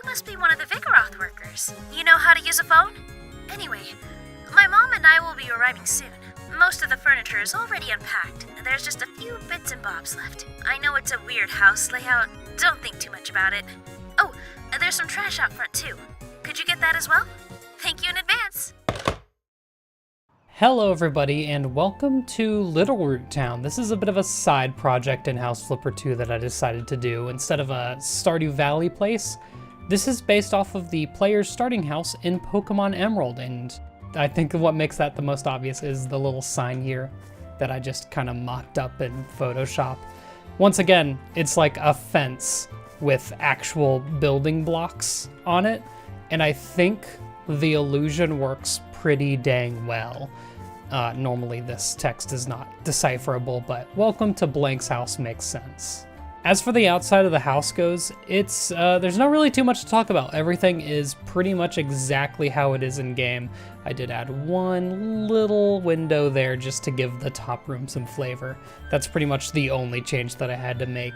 must be one of the Vigoroth workers. You know how to use a phone? Anyway, my mom and I will be arriving soon. Most of the furniture is already unpacked. There's just a few bits and bobs left. I know it's a weird house layout. Don't think too much about it. Oh, there's some trash out front too. Could you get that as well? Thank you in advance. Hello everybody and welcome to Little Root Town. This is a bit of a side project in House Flipper 2 that I decided to do. Instead of a Stardew Valley place, this is based off of the player's starting house in Pokemon Emerald, and I think what makes that the most obvious is the little sign here that I just kind of mocked up in Photoshop. Once again, it's like a fence with actual building blocks on it, and I think the illusion works pretty dang well. Normally this text is not decipherable, but welcome to Blank's house makes sense. As for the outside of the house goes, it's there's not really too much to talk about. Everything is pretty much exactly how it is in game. I did add one little window there just to give the top room some flavor. That's pretty much the only change that I had to make.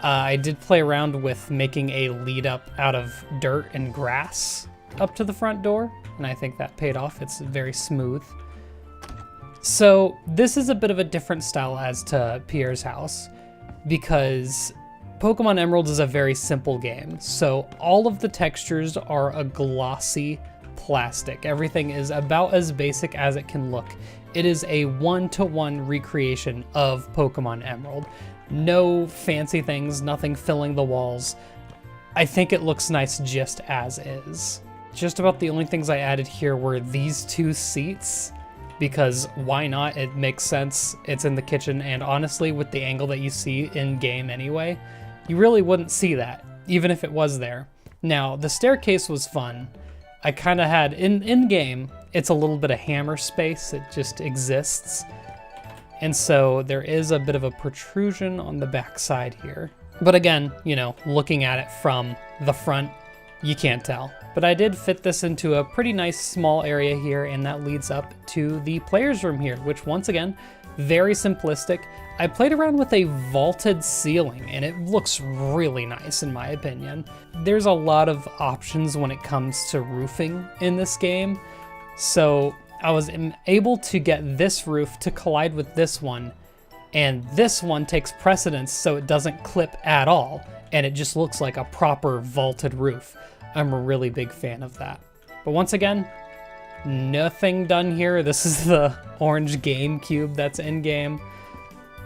I did play around with making a lead up out of dirt and grass up to the front door, and I think that paid off. It's very smooth. So this is a bit of a different style as to Pierre's house, because Pokemon Emerald is a very simple game. So all of the textures are a glossy plastic. Everything is about as basic as it can look. It is a one-to-one recreation of Pokemon Emerald. No fancy things, nothing filling the walls. I think it looks nice just as is. Just about the only things I added here were these two seats, because why not? It makes sense. It's in the kitchen, and honestly, with the angle that you see in game anyway, you really wouldn't see that, even if it was there. Now, the staircase was fun. I kind of had, in game, it's a little bit of hammer space. It just exists. And so there is a bit of a protrusion on the back side here. But again, you know, looking at it from the front, you can't tell. But I did fit this into a pretty nice small area here, and that leads up to the player's room here, which once again, very simplistic. I played around with a vaulted ceiling, and it looks really nice in my opinion. There's a lot of options when it comes to roofing in this game, so I was able to get this roof to collide with this one, and this one takes precedence so it doesn't clip at all, and it just looks like a proper vaulted roof. I'm a really big fan of that. But once again, nothing done here. This is the orange GameCube that's in game.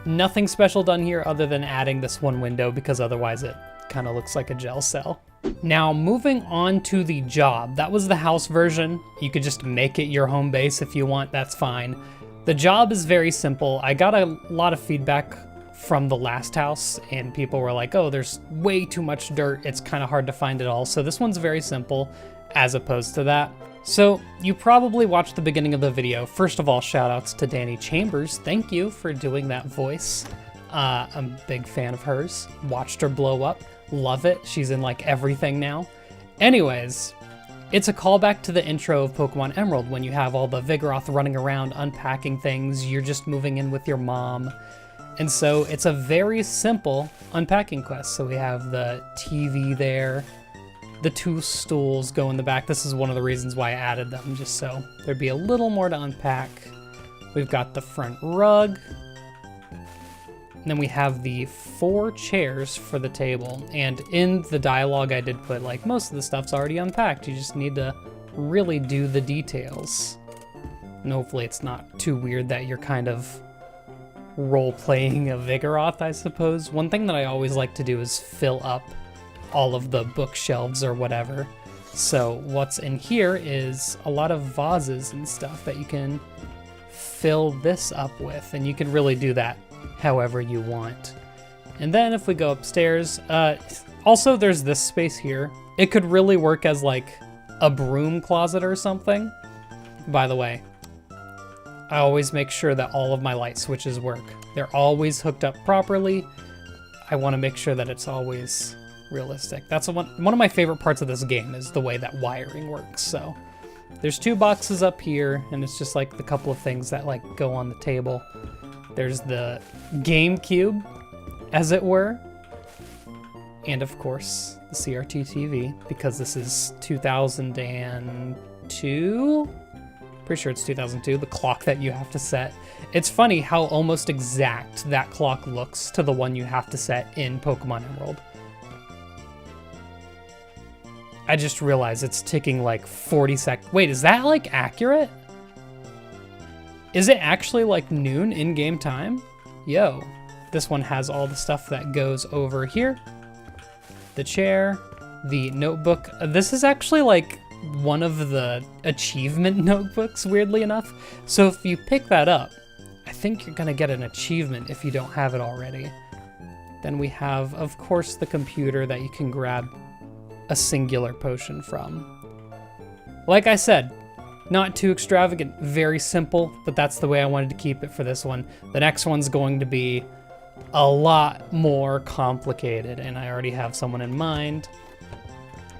Nothing special done here other than adding this one window, because otherwise it kind of looks like a gel cell. Now moving on to the job. That was the house version. You could just make it your home base if you want, that's fine. The job is very simple. I got a lot of feedback from the last house, and people were like, oh, there's way too much dirt, it's kind of hard to find it all. So this one's very simple as opposed to that. So you probably watched the beginning of the video. First of all, shout outs to Danny Chambers. Thank you for doing that voice. I'm a big fan of hers. Watched her blow up. Love it. She's in like everything now. Anyways, it's a callback to the intro of Pokemon Emerald when you have all the Vigoroth running around unpacking things. You're just moving in with your mom. And so it's a very simple unpacking quest. So we have the TV there, the two stools go in the back. This is one of the reasons why I added them, just so there'd be a little more to unpack. We've got the front rug. And then we have the 4 chairs for the table. And in the dialogue I did put, like, most of the stuff's already unpacked. You just need to really do the details. And hopefully it's not too weird that you're kind of role-playing a Vigoroth, I suppose. One thing that I always like to do is fill up all of the bookshelves or whatever. So what's in here is a lot of vases and stuff that you can fill this up with, and you can really do that however you want. And then if we go upstairs, also there's this space here. It could really work as like a broom closet or something. By the way, I always make sure that all of my light switches work. They're always hooked up properly. I want to make sure that it's always realistic. That's one of my favorite parts of this game, is the way that wiring works. So there's 2 boxes up here, and it's just like the couple of things that like go on the table. There's the GameCube, as it were. And of course, the CRT TV, because this is 2002? Pretty sure it's 2002, the clock that you have to set. It's funny how almost exact that clock looks to the one you have to set in Pokemon Emerald. I just realized it's ticking like 40 seconds. Wait, is that like accurate? Is it actually like noon in-game time? Yo, this one has all the stuff that goes over here. The chair, the notebook. This is actually like one of the achievement notebooks, weirdly enough. So if you pick that up, I think you're gonna get an achievement if you don't have it already. Then we have, of course, the computer that you can grab a singular potion from. Like I said, not too extravagant, very simple, but that's the way I wanted to keep it for this one. The next one's going to be a lot more complicated, and I already have someone in mind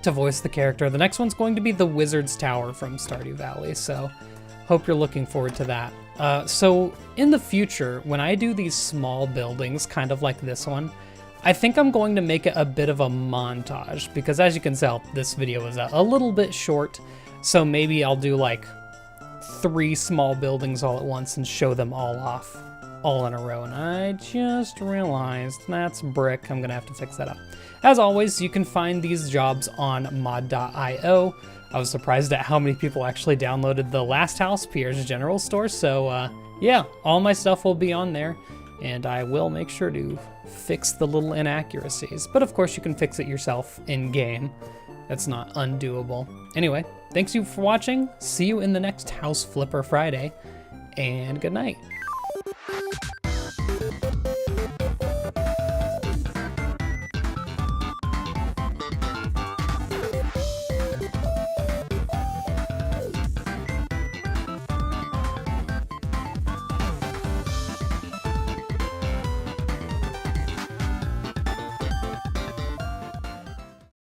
to voice the character. The next one's going to be the Wizard's Tower from Stardew Valley, so hope you're looking forward to that. So in the future, when I do these small buildings, kind of like this one, I think I'm going to make it a bit of a montage, because as you can tell, this video is a little bit short, so maybe I'll do like 3 small buildings all at once and show them all off, all in a row. And I just realized that's brick. I'm gonna have to fix that up. As always, you can find these jobs on mod.io. I was surprised at how many people actually downloaded the last house, Pierre's General Store, so yeah, all my stuff will be on there, and I will make sure to fix the little inaccuracies. But of course, you can fix it yourself in-game. That's not undoable. Anyway, thanks you for watching. See you in the next House Flipper Friday, and good night.